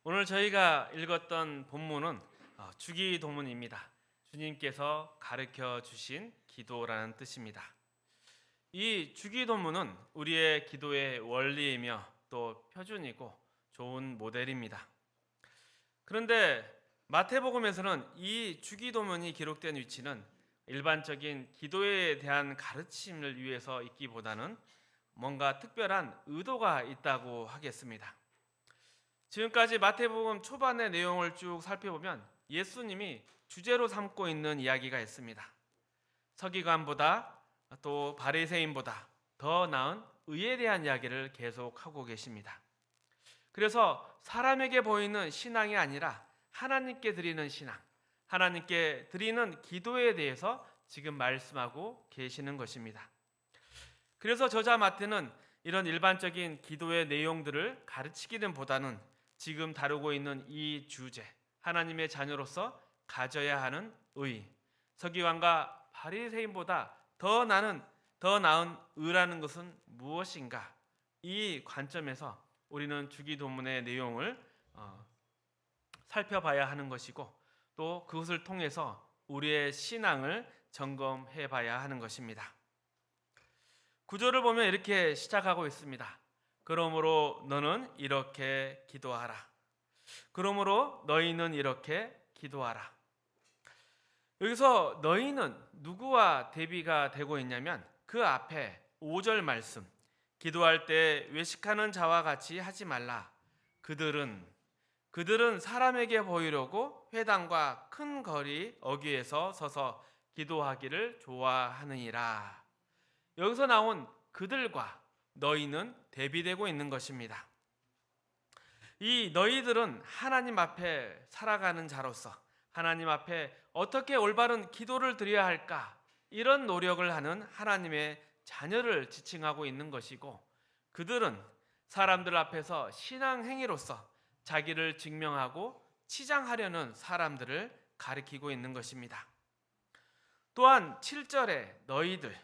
오늘 저희가 읽었던 본문은 주기도문입니다. 주님께서 가르쳐 주신 기도라는 뜻입니다. 이 주기도문은 우리의 기도의 원리이며 또 표준이고 좋은 모델입니다. 그런데 마태복음에서는 이 주기도문이 기록된 위치는 일반적인 기도에 대한 가르침을 위해서 있기보다는 뭔가 특별한 의도가 있다고 하겠습니다. 지금까지 마태복음 초반의 내용을 쭉 살펴보면 예수님이 주제로 삼고 있는 이야기가 있습니다. 서기관보다 또 바리새인보다 더 나은 의에 대한 이야기를 계속하고 계십니다. 그래서 사람에게 보이는 신앙이 아니라 하나님께 드리는 신앙, 하나님께 드리는 기도에 대해서 지금 말씀하고 계시는 것입니다. 그래서 저자 마태는 이런 일반적인 기도의 내용들을 가르치기는 보다는 지금 다루고 있는 이 주제, 하나님의 자녀로서 가져야 하는 의, 서기관과 바리새인보다 더 나은 의라는 것은 무엇인가? 이 관점에서 우리는 주기도문의 내용을 살펴봐야 하는 것이고 또 그것을 통해서 우리의 신앙을 점검해 봐야 하는 것입니다. 구절을 보면 이렇게 시작하고 있습니다. 그러므로 너는 이렇게 기도하라. 그러므로 너희는 이렇게 기도하라. 여기서 너희는 누구와 대비가 되고 있냐면 그 앞에 5절 말씀, 기도할 때 외식하는 자와 같이 하지 말라. 그들은 사람에게 보이려고 회당과 큰 거리 어귀에서 서서 기도하기를 좋아하느니라. 여기서 나온 그들과 너희는 대비되고 있는 것입니다. 이 너희들은 하나님 앞에 살아가는 자로서 하나님 앞에 어떻게 올바른 기도를 드려야 할까, 이런 노력을 하는 하나님의 자녀를 지칭하고 있는 것이고, 그들은 사람들 앞에서 신앙 행위로서 자기를 증명하고 치장하려는 사람들을 가리키고 있는 것입니다. 또한 7절에 너희들,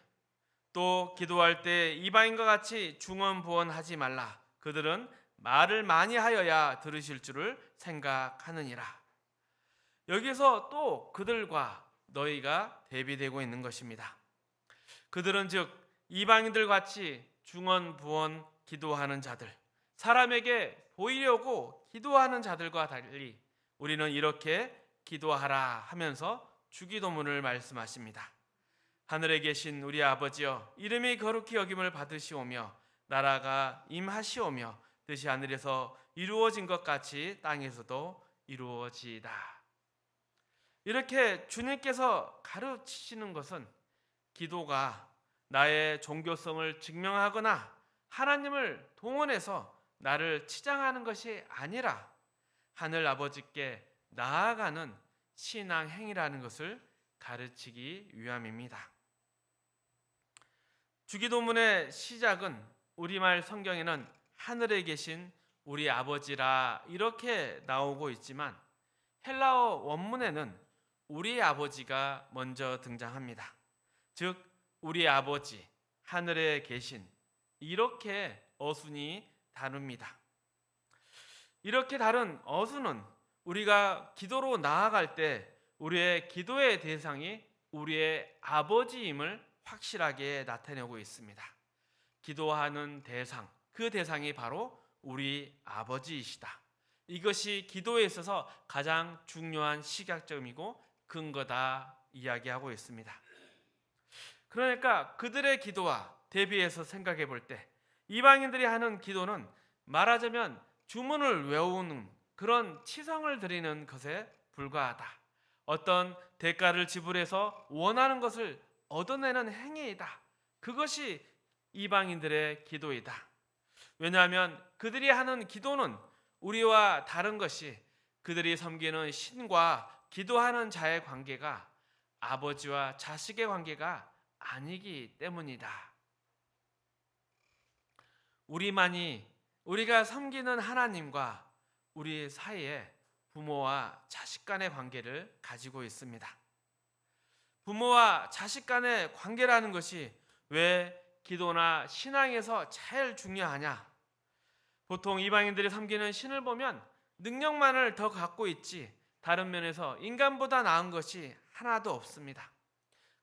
또 기도할 때 이방인과 같이 중언부언하지 말라. 그들은 말을 많이 하여야 들으실 줄을 생각하느니라. 여기서 또 그들과 너희가 대비되고 있는 것입니다. 그들은 즉 이방인들 같이 중언부언 기도하는 자들, 사람에게 보이려고 기도하는 자들과 달리 우리는 이렇게 기도하라 하면서 주기도문을 말씀하십니다. 하늘에 계신 우리 아버지여, 이름이 거룩히 여김을 받으시오며 나라가 임하시오며 뜻이 하늘에서 이루어진 것 같이 땅에서도 이루어지이다. 이렇게 주님께서 가르치시는 것은 기도가 나의 종교성을 증명하거나 하나님을 동원해서 나를 치장하는 것이 아니라 하늘 아버지께 나아가는 신앙 행위라는 것을 가르치기 위함입니다. 주기도문의 시작은 우리말 성경에는 하늘에 계신 우리 아버지라 이렇게 나오고 있지만 헬라어 원문에는 우리 아버지가 먼저 등장합니다. 즉 우리 아버지 하늘에 계신, 이렇게 어순이 다릅니다. 이렇게 다른 어순은 우리가 기도로 나아갈 때 우리의 기도의 대상이 우리의 아버지임을 확실하게 나타내고 있습니다. 기도하는 대상, 그 대상이 바로 우리 아버지이시다. 이것이 기도에 있어서 가장 중요한 시각점이고 근거다 이야기하고 있습니다. 그러니까 그들의 기도와 대비해서 생각해 볼 때 이방인들이 하는 기도는 말하자면 주문을 외우는 그런 치성을 드리는 것에 불과하다. 어떤 대가를 지불해서 원하는 것을 얻어내는 행위이다. 그것이 이방인들의 기도이다. 왜냐하면 그들이 하는 기도는 우리와 다른 것이 그들이 섬기는 신과 기도하는 자의 관계가 아버지와 자식의 관계가 아니기 때문이다. 우리가 섬기는 하나님과 우리 사이에 부모와 자식 간의 관계를 가지고 있습니다. 부모와 자식 간의 관계라는 것이 왜 기도나 신앙에서 제일 중요하냐? 보통 이방인들이 섬기는 신을 보면 능력만을 더 갖고 있지 다른 면에서 인간보다 나은 것이 하나도 없습니다.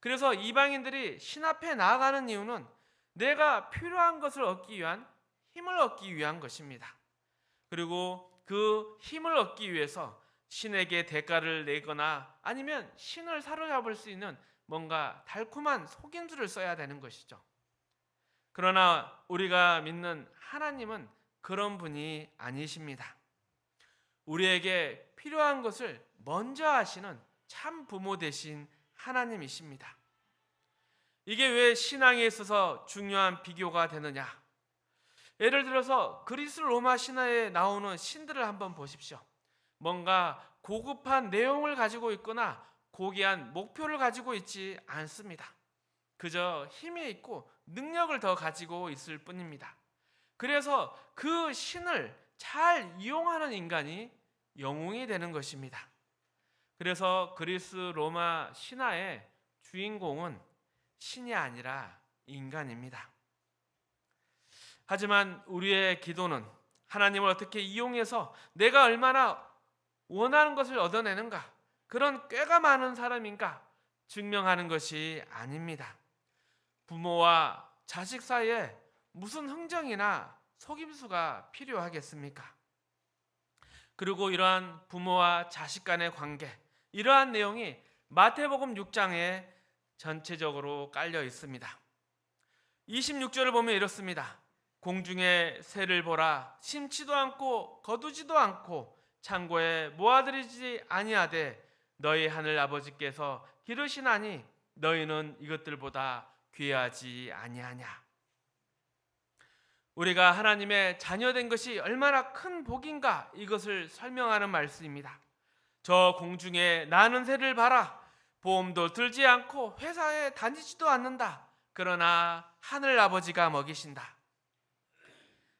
그래서 이방인들이 신 앞에 나아가는 이유는 내가 필요한 것을 얻기 위한 힘을 얻기 위한 것입니다. 그리고 그 힘을 얻기 위해서 신에게 대가를 내거나 아니면 신을 사로잡을 수 있는 뭔가 달콤한 속임수를 써야 되는 것이죠. 그러나 우리가 믿는 하나님은 그런 분이 아니십니다. 우리에게 필요한 것을 먼저 하시는 참 부모 되신 하나님이십니다. 이게 왜 신앙에 있어서 중요한 비교가 되느냐? 예를 들어서 그리스 로마 신화에 나오는 신들을 한번 보십시오. 뭔가 고급한 내용을 가지고 있거나 고귀한 목표를 가지고 있지 않습니다. 그저 힘이 있고 능력을 더 가지고 있을 뿐입니다. 그래서 그 신을 잘 이용하는 인간이 영웅이 되는 것입니다. 그래서 그리스 로마 신화의 주인공은 신이 아니라 인간입니다. 하지만 우리의 기도는 하나님을 어떻게 이용해서 내가 얼마나 원하는 것을 얻어내는가, 그런 꾀가 많은 사람인가 증명하는 것이 아닙니다. 부모와 자식 사이에 무슨 흥정이나 속임수가 필요하겠습니까? 그리고 이러한 부모와 자식 간의 관계, 이러한 내용이 마태복음 6장에 전체적으로 깔려 있습니다. 26절을 보면 이렇습니다. 공중의 새를 보라, 심지도 않고 거두지도 않고 창고에 모아들이지 아니하되 너희 하늘 아버지께서 기르시나니 너희는 이것들보다 귀하지 아니하냐. 우리가 하나님의 자녀된 것이 얼마나 큰 복인가, 이것을 설명하는 말씀입니다. 저 공중에 나는 새를 봐라. 보험도 들지 않고 회사에 다니지도 않는다. 그러나 하늘 아버지가 먹이신다.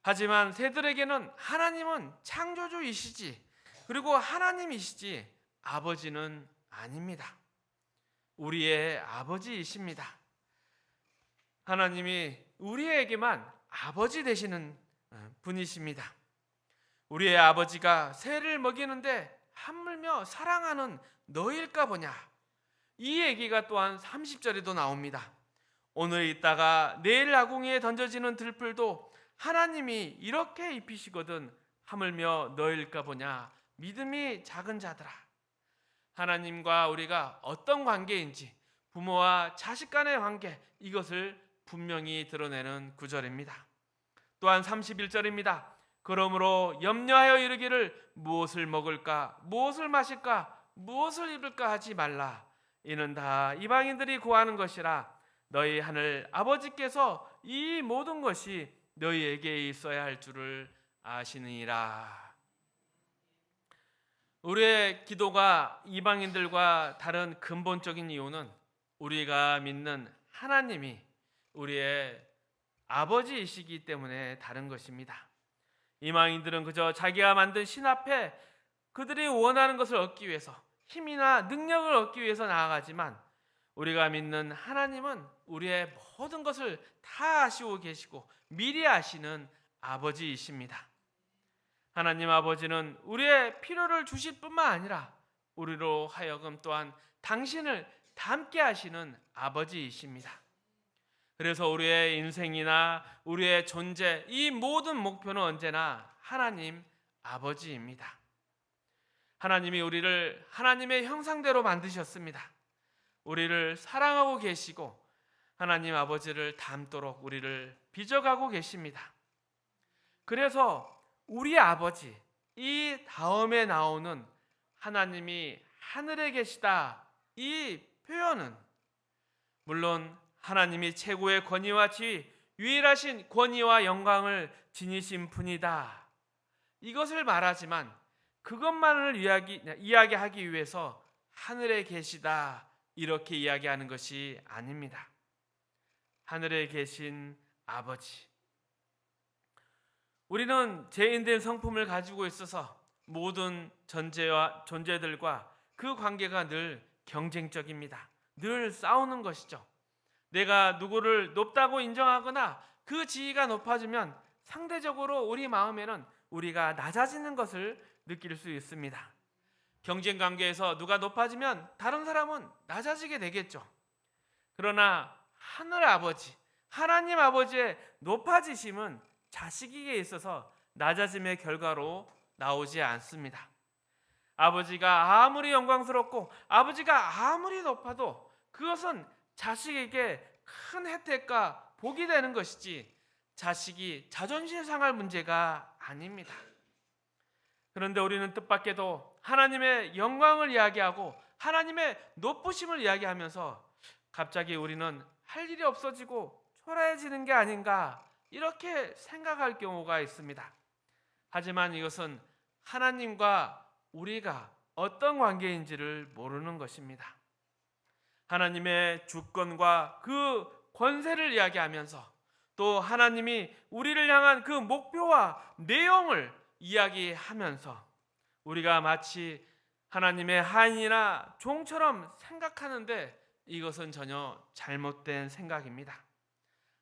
하지만 새들에게는 하나님은 창조주이시지, 그리고 하나님이시지 아버지는 아닙니다. 우리의 아버지이십니다. 하나님이 우리에게만 아버지 되시는 분이십니다. 우리의 아버지가 새를 먹이는데 하물며 사랑하는 너일까 보냐. 이 얘기가 또한 30절에도 나옵니다. 오늘 있다가 내일 아궁이에 던져지는 들풀도 하나님이 이렇게 입히시거든 하물며 너일까 보냐. 믿음이 작은 자들아. 하나님과 우리가 어떤 관계인지, 부모와 자식 간의 관계, 이것을 분명히 드러내는 구절입니다. 또한 31절입니다. 그러므로 염려하여 이르기를 무엇을 먹을까, 무엇을 마실까, 무엇을 입을까 하지 말라. 이는 다 이방인들이 구하는 것이라. 너희 하늘 아버지께서 이 모든 것이 너희에게 있어야 할 줄을 아시느니라. 우리의 기도가 이방인들과 다른 근본적인 이유는 우리가 믿는 하나님이 우리의 아버지이시기 때문에 다른 것입니다. 이방인들은 그저 자기가 만든 신 앞에 그들이 원하는 것을 얻기 위해서, 힘이나 능력을 얻기 위해서 나아가지만 우리가 믿는 하나님은 우리의 모든 것을 다 아시고 계시고 미리 아시는 아버지이십니다. 하나님 아버지는 우리의 필요를 주실 뿐만 아니라 우리로 하여금 또한 당신을 닮게 하시는 아버지이십니다. 그래서 우리의 인생이나 우리의 존재, 이 모든 목표는 언제나 하나님 아버지입니다. 하나님이 우리를 하나님의 형상대로 만드셨습니다. 우리를 사랑하고 계시고 하나님 아버지를 닮도록 우리를 빚어가고 계십니다. 그래서 우리 아버지, 이 다음에 나오는 하나님이 하늘에 계시다, 이 표현은 물론 하나님이 최고의 권위와 지위, 유일하신 권위와 영광을 지니신 분이다, 이것을 말하지만 그것만을 이야기하기 위해서 하늘에 계시다 이렇게 이야기하는 것이 아닙니다. 하늘에 계신 아버지. 우리는 죄인된 성품을 가지고 있어서 모든 존재들과 그 관계가 늘 경쟁적입니다. 늘 싸우는 것이죠. 내가 누구를 높다고 인정하거나 그 지위가 높아지면 상대적으로 우리 마음에는 우리가 낮아지는 것을 느낄 수 있습니다. 경쟁 관계에서 누가 높아지면 다른 사람은 낮아지게 되겠죠. 그러나 하늘 아버지, 하나님 아버지의 높아지심은 자식에게 있어서 낮아짐의 결과로 나오지 않습니다. 아버지가 아무리 영광스럽고 아버지가 아무리 높아도 그것은 자식에게 큰 혜택과 복이 되는 것이지 자식이 자존심 상할 문제가 아닙니다. 그런데 우리는 뜻밖에도 하나님의 영광을 이야기하고 하나님의 높으심을 이야기하면서 갑자기 우리는 할 일이 없어지고 초라해지는 게 아닌가 이렇게 생각할 경우가 있습니다. 하지만 이것은 하나님과 우리가 어떤 관계인지를 모르는 것입니다. 하나님의 주권과 그 권세를 이야기하면서 또 하나님이 우리를 향한 그 목표와 내용을 이야기하면서 우리가 마치 하나님의 하인이나 종처럼 생각하는데 이것은 전혀 잘못된 생각입니다.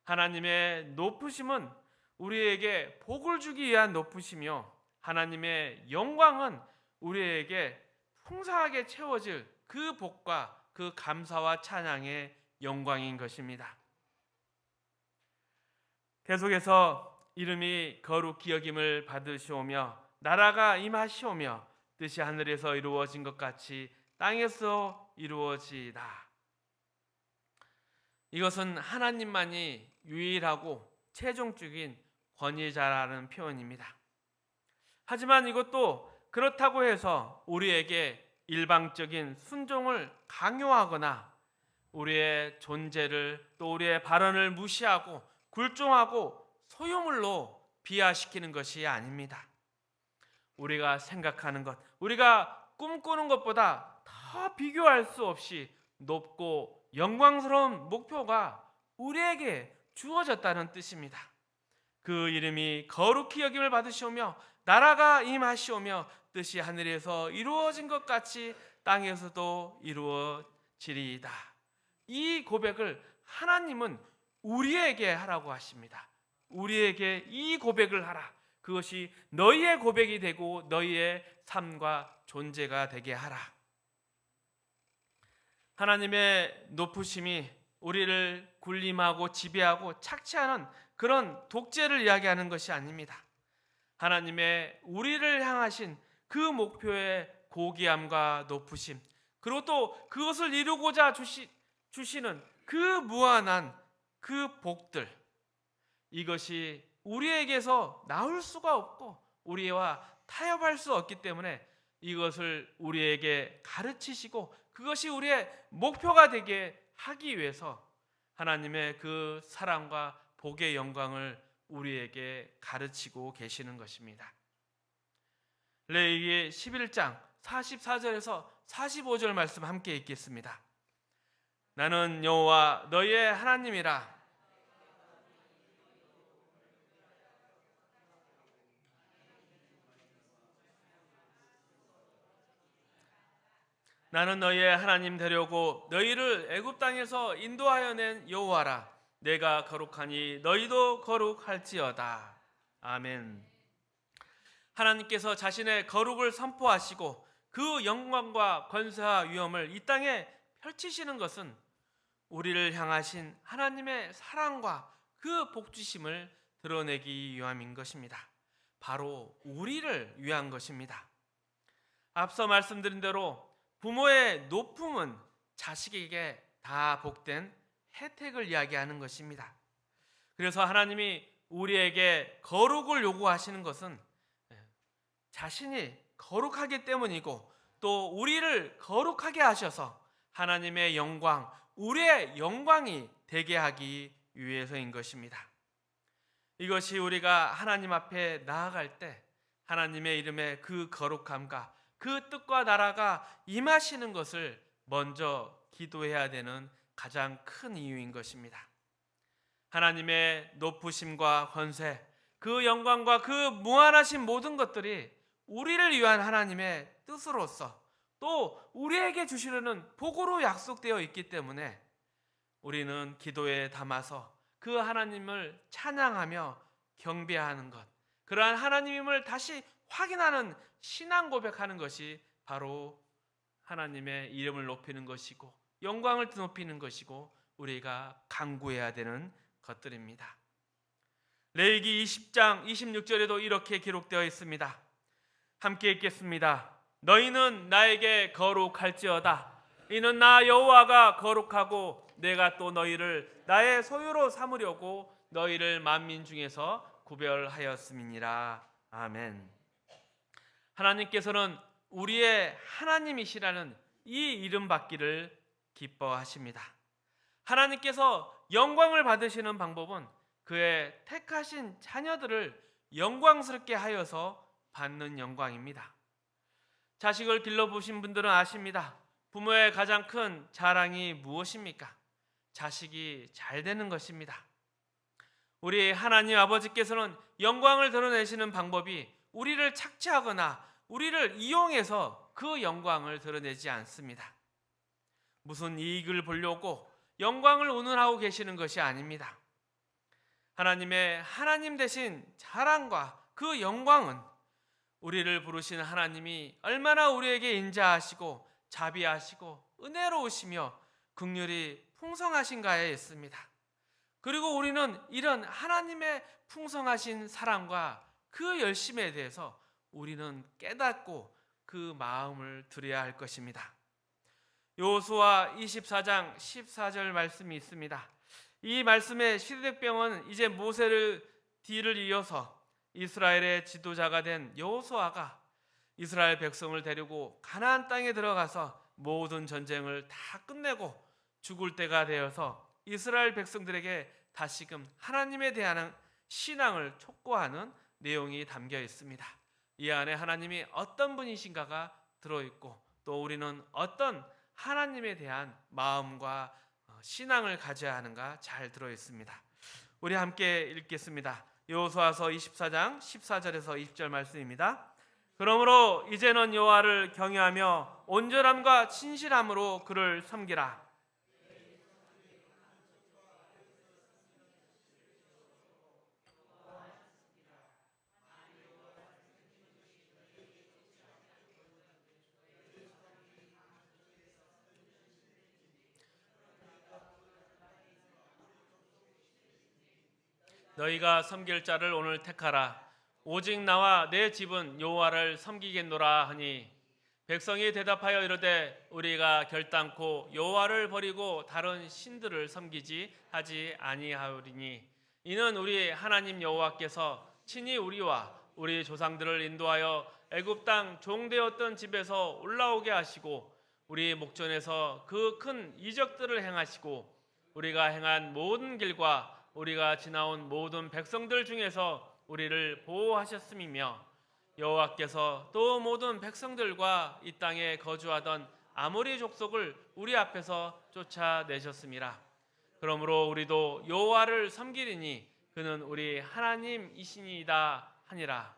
하나님의 높으심은 우리에게 복을 주기 위한 높으시며 하나님의 영광은 우리에게 풍성하게 채워질 그 복과 그 감사와 찬양의 영광인 것입니다. 계속해서 이름이 거룩히 여김을 받으시오며 나라가 임하시오며 뜻이 하늘에서 이루어진 것 같이 땅에서 이루어지이다. 이것은 하나님만이 유일하고 최종적인 권위자라는 표현입니다. 하지만 이것도 그렇다고 해서 우리에게 일방적인 순종을 강요하거나 우리의 존재를 또 우리의 발언을 무시하고 굴종하고 소유물로 비하시키는 것이 아닙니다. 우리가 생각하는 것, 우리가 꿈꾸는 것보다 더 비교할 수 없이 높고 영광스러운 목표가 우리에게 주어졌다는 뜻입니다. 그 이름이 거룩히 여김을 받으시오며 나라가 임하시오며 뜻이 하늘에서 이루어진 것 같이 땅에서도 이루어지리이다. 이 고백을 하나님은 우리에게 하라고 하십니다. 우리에게 이 고백을 하라. 그것이 너희의 고백이 되고 너희의 삶과 존재가 되게 하라. 하나님의 높으심이 우리를 군림하고 지배하고 착취하는 그런 독재를 이야기하는 것이 아닙니다. 하나님의 우리를 향하신 그 목표의 고귀함과 높으심, 그리고 또 그것을 이루고자 주시는 그 무한한 그 복들, 이것이 우리에게서 나올 수가 없고 우리와 타협할 수 없기 때문에 이것을 우리에게 가르치시고 그것이 우리의 목표가 되게 하기 위해서 하나님의 그 사랑과 복의 영광을 우리에게 가르치고 계시는 것입니다. 레위기 11장 44절에서 45절 말씀 함께 읽겠습니다. 나는 여호와 너희의 하나님이라. 나는 너희의 하나님 되려고 너희를 애굽 땅에서 인도하여 낸 여호와라. 내가 거룩하니 너희도 거룩할지어다. 아멘. 하나님께서 자신의 거룩을 선포하시고 그 영광과 권세와 위엄을 이 땅에 펼치시는 것은 우리를 향하신 하나님의 사랑과 그 복주심을 드러내기 위함인 것입니다. 바로 우리를 위한 것입니다. 앞서 말씀드린 대로 부모의 높음은 자식에게 다 복된 혜택을 이야기하는 것입니다. 그래서 하나님이 우리에게 거룩을 요구하시는 것은 자신이 거룩하기 때문이고 또 우리를 거룩하게 하셔서 하나님의 영광, 우리의 영광이 되게 하기 위해서인 것입니다. 이것이 우리가 하나님 앞에 나아갈 때 하나님의 이름의 그 거룩함과 그 뜻과 나라가 임하시는 것을 먼저 기도해야 되는 가장 큰 이유인 것입니다. 하나님의 높으심과 권세, 그 영광과 그 무한하신 모든 것들이 우리를 위한 하나님의 뜻으로서 또 우리에게 주시려는 복으로 약속되어 있기 때문에 우리는 기도에 담아서 그 하나님을 찬양하며 경배하는 것, 그러한 하나님임을 다시 확인하는 신앙 고백하는 것이 바로 하나님의 이름을 높이는 것이고 영광을 높이는 것이고 우리가 간구해야 되는 것들입니다. 레위기 20장 26절에도 이렇게 기록되어 있습니다. 함께 읽겠습니다. 너희는 나에게 거룩할지어다. 이는 나 여호와가 거룩하고 내가 또 너희를 나의 소유로 삼으려고 너희를 만민 중에서 구별하였음이니라. 아멘. 하나님께서는 우리의 하나님이시라는 이 이름 받기를 기뻐하십니다. 하나님께서 영광을 받으시는 방법은 그의 택하신 자녀들을 영광스럽게 하여서 받는 영광입니다. 자식을 길러보신 분들은 아십니다. 부모의 가장 큰 자랑이 무엇입니까? 자식이 잘 되는 것입니다. 우리 하나님 아버지께서는 영광을 드러내시는 방법이 우리를 착취하거나 우리를 이용해서 그 영광을 드러내지 않습니다. 무슨 이익을 보려고 영광을 운운하고 계시는 것이 아닙니다. 하나님의 하나님 되신 자랑과 그 영광은 우리를 부르신 하나님이 얼마나 우리에게 인자하시고 자비하시고 은혜로우시며 긍휼이 풍성하신가에 있습니다. 그리고 우리는 이런 하나님의 풍성하신 사랑과 그 열심에 대해서 우리는 깨닫고 그 마음을 드려야 할 것입니다. 여호수아 24장 14절 말씀이 있습니다. 이 말씀의 시대병은 이제 모세를 뒤를 이어서 이스라엘의 지도자가 된 여호수아가 이스라엘 백성을 데리고 가나안 땅에 들어가서 모든 전쟁을 다 끝내고 죽을 때가 되어서 이스라엘 백성들에게 다시금 하나님에 대한 신앙을 촉구하는 내용이 담겨 있습니다. 이 안에 하나님이 어떤 분이신가가 들어있고 또 우리는 어떤 하나님에 대한 마음과 신앙을 가져야 하는가 잘 들어있습니다. 우리 함께 읽겠습니다. 여호수아서 24장 14절에서 20절 말씀입니다. 그러므로 이제는 여호와를 경외하며 온전함과 진실함으로 그를 섬기라. 너희가 섬길 자를 오늘 택하라. 오직 나와 내 집은 여호와를 섬기겠노라 하니 백성이 대답하여 이르되 우리가 결단코 여호와를 버리고 다른 신들을 섬기지 하지 아니하오리니 이는 우리 하나님 여호와께서 친히 우리와 우리 조상들을 인도하여 애굽 땅 종되었던 집에서 올라오게 하시고 우리 목전에서 그 큰 이적들을 행하시고 우리가 행한 모든 길과 우리가 지나온 모든 백성들 중에서 우리를 보호하셨음이며 여호와께서 또 모든 백성들과 이 땅에 거주하던 아모리 족속을 우리 앞에서 쫓아내셨음이라. 그러므로 우리도 여호와를 섬기리니 그는 우리 하나님이시니이다 하니라.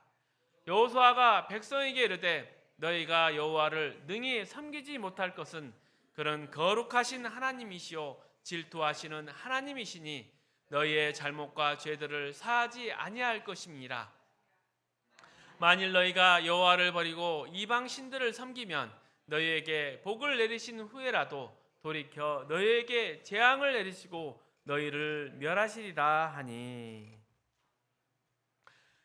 여호수아가 백성에게 이르되 너희가 여호와를 능히 섬기지 못할 것은 그는 거룩하신 하나님이시요 질투하시는 하나님이시니 너희의 잘못과 죄들을 사하지 아니할 것임이라. 만일 너희가 여호와를 버리고 이방 신들을 섬기면 너희에게 복을 내리신 후에라도 돌이켜 너희에게 재앙을 내리시고 너희를 멸하시리라 하니.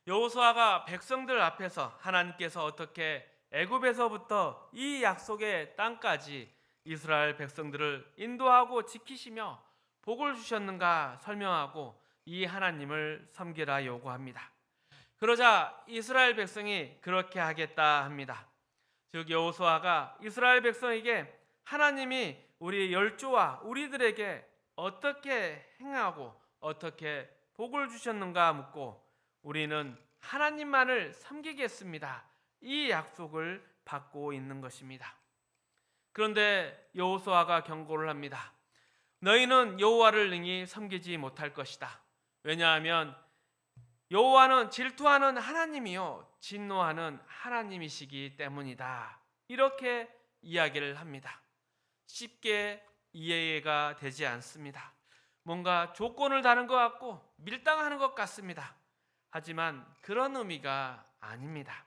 여호수아가 백성들 앞에서 하나님께서 어떻게 애굽에서부터 이 약속의 땅까지 이스라엘 백성들을 인도하고 지키시며 복을 주셨는가 설명하고 이 하나님을 섬기라 요구합니다. 그러자 이스라엘 백성이 그렇게 하겠다 합니다. 즉 여호수아가 이스라엘 백성에게 하나님이 우리 열조와 우리들에게 어떻게 행하고 어떻게 복을 주셨는가 묻고 우리는 하나님만을 섬기겠습니다. 이 약속을 받고 있는 것입니다. 그런데 여호수아가 경고를 합니다. 너희는 여호와를 능히 섬기지 못할 것이다. 왜냐하면 여호와는 질투하는 하나님이요 진노하는 하나님이시기 때문이다. 이렇게 이야기를 합니다. 쉽게 이해가 되지 않습니다. 뭔가 조건을 다는 것 같고 밀당하는 것 같습니다. 하지만 그런 의미가 아닙니다.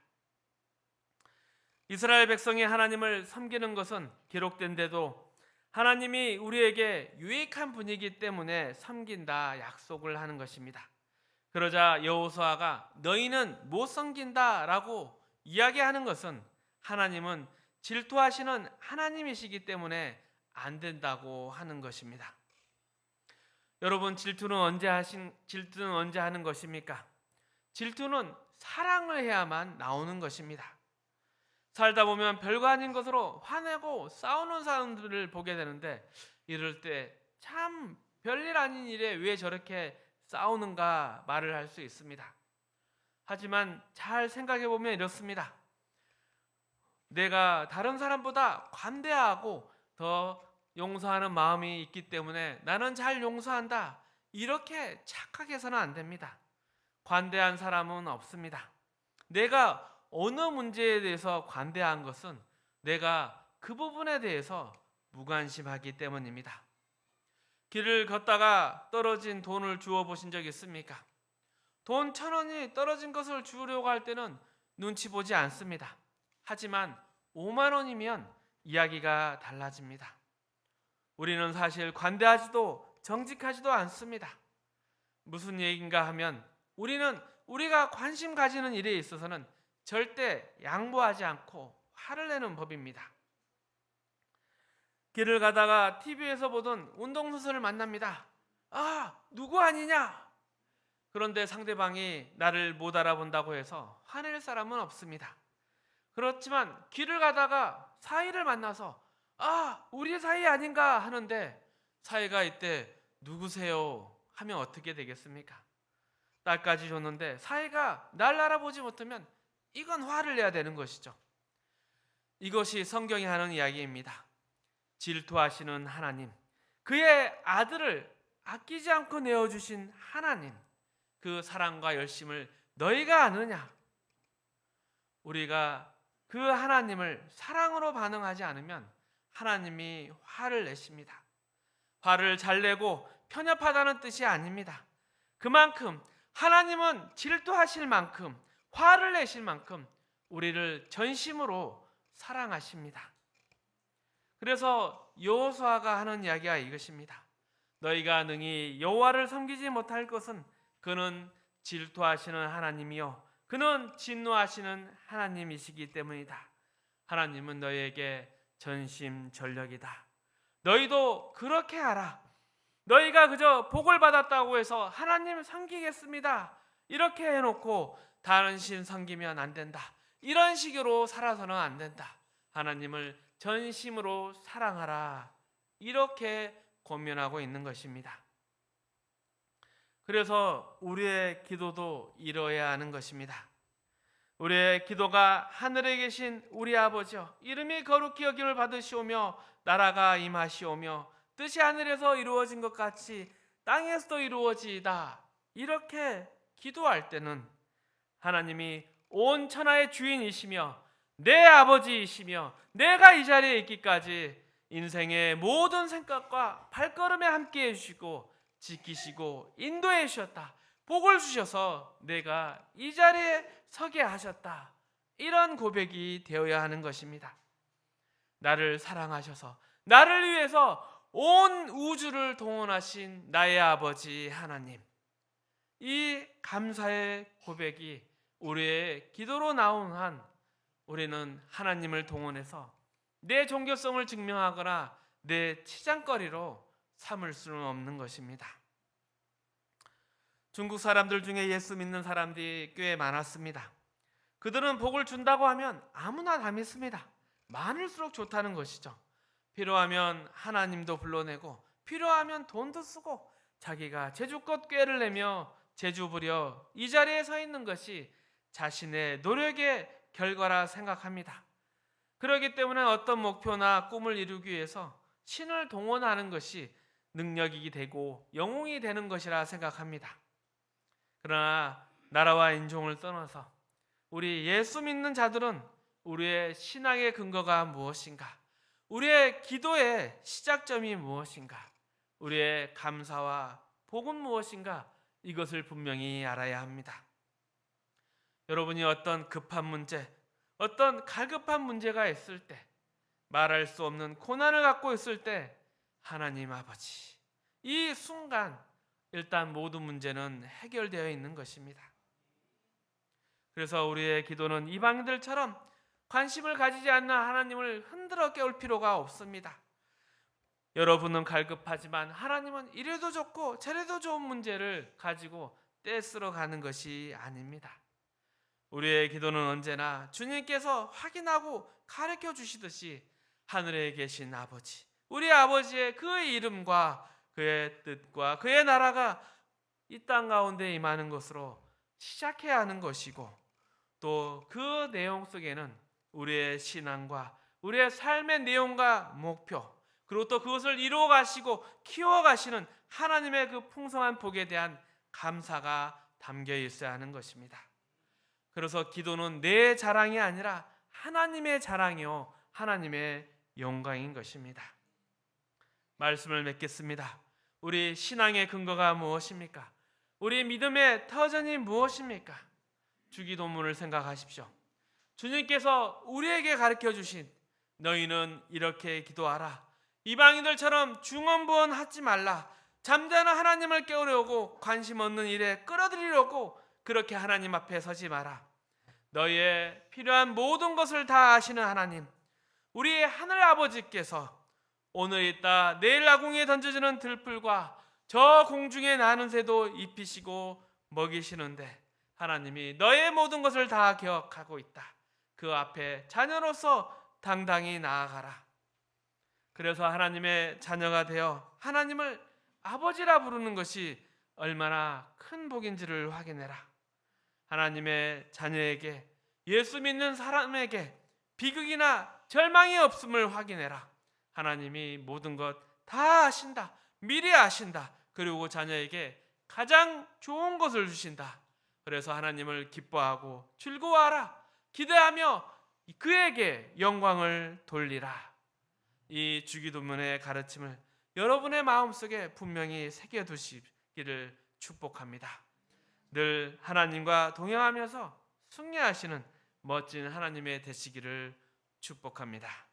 이스라엘 백성이 하나님을 섬기는 것은 기록된 데도 하나님이 우리에게 유익한 분이기 때문에 섬긴다 약속을 하는 것입니다. 그러자 여호수아가 너희는 못 섬긴다라고 이야기하는 것은 하나님은 질투하시는 하나님이시기 때문에 안 된다고 하는 것입니다. 여러분, 질투는 언제 하는 것입니까? 질투는 사랑을 해야만 나오는 것입니다. 살다 보면 별거 아닌 것으로 화내고 싸우는 사람들을 보게 되는데 이럴 때 참 별일 아닌 일에 왜 저렇게 싸우는가 말을 할 수 있습니다. 하지만 잘 생각해 보면 이렇습니다. 내가 다른 사람보다 관대하고 더 용서하는 마음이 있기 때문에 나는 잘 용서한다. 이렇게 착각해서는 안 됩니다. 관대한 사람은 없습니다. 내가 어느 문제에 대해서 관대한 것은 내가 그 부분에 대해서 무관심하기 때문입니다. 길을 걷다가 떨어진 돈을 주워 보신 적 있습니까? 돈 1,000원이 떨어진 것을 주우려고 할 때는 눈치 보지 않습니다. 하지만 5만 원이면 이야기가 달라집니다. 우리는 사실 관대하지도 정직하지도 않습니다. 무슨 얘기인가 하면 우리는 우리가 관심 가지는 일에 있어서는 절대 양보하지 않고 화를 내는 법입니다. 길을 가다가 TV에서 보던 운동선수를 만납니다. 아, 누구 아니냐? 그런데 상대방이 나를 못 알아본다고 해서 화낼 사람은 없습니다. 그렇지만 길을 가다가 사위를 만나서 아, 우리 사위 아닌가 하는데 사위가 이때 누구세요? 하면 어떻게 되겠습니까? 딸까지 줬는데 사위가 날 알아보지 못하면 이건 화를 내야 되는 것이죠. 이것이 성경이 하는 이야기입니다. 질투하시는 하나님, 그의 아들을 아끼지 않고 내어주신 하나님, 그 사랑과 열심을 너희가 아느냐? 우리가 그 하나님을 사랑으로 반응하지 않으면 하나님이 화를 내십니다. 화를 잘 내고 편협하다는 뜻이 아닙니다. 그만큼 하나님은 질투하실 만큼 화를 내실 만큼 우리를 전심으로 사랑하십니다. 그래서 여호수아가 하는 이야기가 이것입니다. 너희가 능히 여호와를 섬기지 못할 것은 그는 질투하시는 하나님이요 그는 진노하시는 하나님이시기 때문이다. 하나님은 너희에게 전심전력이다. 너희도 그렇게 하라. 너희가 그저 복을 받았다고 해서 하나님 섬기겠습니다. 이렇게 해놓고 다른 신 섬기면 안 된다. 이런 식으로 살아서는 안 된다. 하나님을 전심으로 사랑하라. 이렇게 권면하고 있는 것입니다. 그래서 우리의 기도도 이뤄야 하는 것입니다. 우리의 기도가 하늘에 계신 우리 아버지여, 이름이 거룩히 여김을 받으시오며 나라가 임하시오며 뜻이 하늘에서 이루어진 것 같이 땅에서도 이루어지이다. 이렇게 기도할 때는 하나님이 온 천하의 주인이시며 내 아버지이시며 내가 이 자리에 있기까지 인생의 모든 생각과 발걸음에 함께해 주시고 지키시고 인도해 주셨다. 복을 주셔서 내가 이 자리에 서게 하셨다. 이런 고백이 되어야 하는 것입니다. 나를 사랑하셔서 나를 위해서 온 우주를 동원하신 나의 아버지 하나님, 이 감사의 고백이 우리의 기도로 나온 한 우리는 하나님을 동원해서 내 종교성을 증명하거나 내 치장거리로 삼을 수는 없는 것입니다. 중국 사람들 중에 예수 믿는 사람들이 꽤 많았습니다. 그들은 복을 준다고 하면 아무나 다 믿습니다. 많을수록 좋다는 것이죠. 필요하면 하나님도 불러내고 필요하면 돈도 쓰고 자기가 제주껏 꾀를 내며 제주 부려 이 자리에 서 있는 것이 자신의 노력의 결과라 생각합니다. 그렇기 때문에 어떤 목표나 꿈을 이루기 위해서 신을 동원하는 것이 능력이 되고 영웅이 되는 것이라 생각합니다. 그러나 나라와 인종을 떠나서 우리 예수 믿는 자들은 우리의 신앙의 근거가 무엇인가? 우리의 기도의 시작점이 무엇인가? 우리의 감사와 복은 무엇인가? 이것을 분명히 알아야 합니다. 여러분이 어떤 급한 문제, 어떤 갈급한 문제가 있을 때, 말할 수 없는 고난을 갖고 있을 때 하나님 아버지, 이 순간 일단 모든 문제는 해결되어 있는 것입니다. 그래서 우리의 기도는 이방인들처럼 관심을 가지지 않는 하나님을 흔들어 깨울 필요가 없습니다. 여러분은 갈급하지만 하나님은 이래도 좋고 저래도 좋은 문제를 가지고 떼쓰러 가는 것이 아닙니다. 우리의 기도는 언제나 주님께서 확인하고 가르쳐 주시듯이 하늘에 계신 아버지, 우리 아버지의 그 이름과 그의 뜻과 그의 나라가 이 땅 가운데 임하는 것으로 시작해야 하는 것이고, 또 그 내용 속에는 우리의 신앙과 우리의 삶의 내용과 목표, 그리고 또 그것을 이루어 가시고 키워 가시는 하나님의 그 풍성한 복에 대한 감사가 담겨 있어야 하는 것입니다. 그래서 기도는 내 자랑이 아니라 하나님의 자랑이요 하나님의 영광인 것입니다. 말씀을 맺겠습니다. 우리 신앙의 근거가 무엇입니까? 우리 믿음의 터전이 무엇입니까? 주기도문을 생각하십시오. 주님께서 우리에게 가르쳐 주신 너희는 이렇게 기도하라. 이방인들처럼 중언부언하지 말라. 잠자는 하나님을 깨우려고 관심 없는 일에 끌어들이려고 그렇게 하나님 앞에 서지 마라. 너희의 필요한 모든 것을 다 아시는 하나님, 우리 하늘 아버지께서 오늘 있다 내일 아궁이에 던져지는 들풀과 저 공중에 나는 새도 입히시고 먹이시는데 하나님이 너의 모든 것을 다 기억하고 있다. 그 앞에 자녀로서 당당히 나아가라. 그래서 하나님의 자녀가 되어 하나님을 아버지라 부르는 것이 얼마나 큰 복인지를 확인해라. 하나님의 자녀에게, 예수 믿는 사람에게 비극이나 절망이 없음을 확인해라. 하나님이 모든 것 다 아신다. 미리 아신다. 그리고 자녀에게 가장 좋은 것을 주신다. 그래서 하나님을 기뻐하고 즐거워하라. 기대하며 그에게 영광을 돌리라. 이 주기도문의 가르침을 여러분의 마음속에 분명히 새겨두시기를 축복합니다. 늘 하나님과 동행하면서 승리하시는 멋진 하나님의 되시기를 축복합니다.